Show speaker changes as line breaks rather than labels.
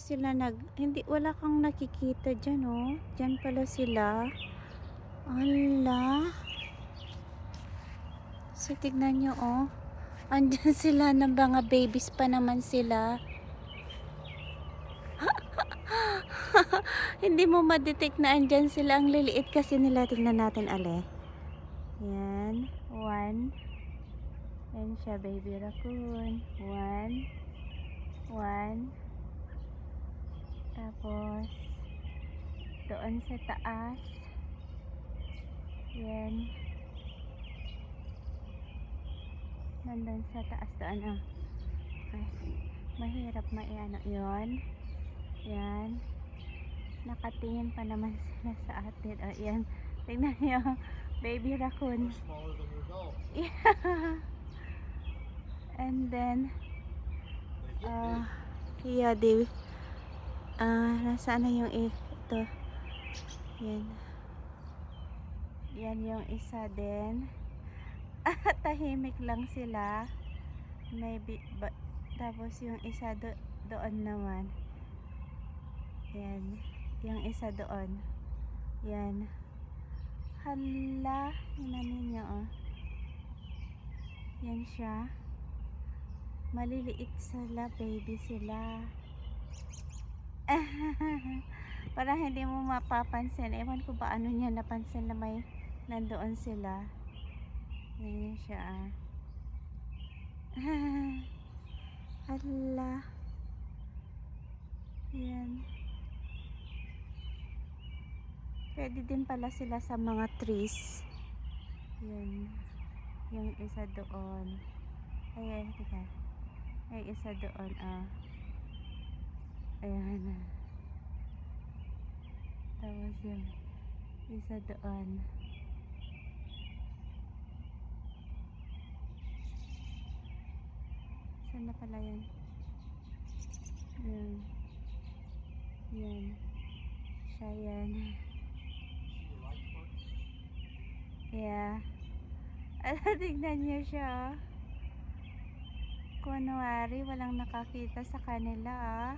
sila hindi, wala kang nakikita dyan, oh. Dyan pala sila. Ala. So, tignan nyo, oh. Andyan sila ng mga babies pa naman sila. Hindi mo ma-detect na andyan sila. Ang liliit kasi nila. Tignan natin, ale. Yan. One. Yan siya, baby raccoon. One. One. Tapos, doon sa taas. Yan. Nandun sa taas doon, ah. Okay. Mahirap maiano yun. Yan. Nakatingin pa naman sila sa atin. Oh, yan. Tingnan nyo. Baby raccoon. Yeah. And then, yeah, nasaan na yung ito. Yan. Yan yung isa din. Tahimik lang sila. Maybe, tapos yung isa doon naman. Yan. Yung isa doon. Yan. Hala. Tingnan ninyo, oh. Yan siya. Maliliit sila, baby sila. Para hindi mo mapapansin. Ewan ko ba ano niya napansin na may nandoon sila. Yan siya, ah. Hala. Yan. Pwede din pala sila sa mga trees. Yan. Yung isa doon. Ayan, tika. Ay, isa doon, ah. Ayan. Tapos yung isa doon. Saan na pala yan? Yan. Yan. Siya yan. Yeah. Tignan niyo siya, oh. Kunwari, walang nakakita sa kanila, ah.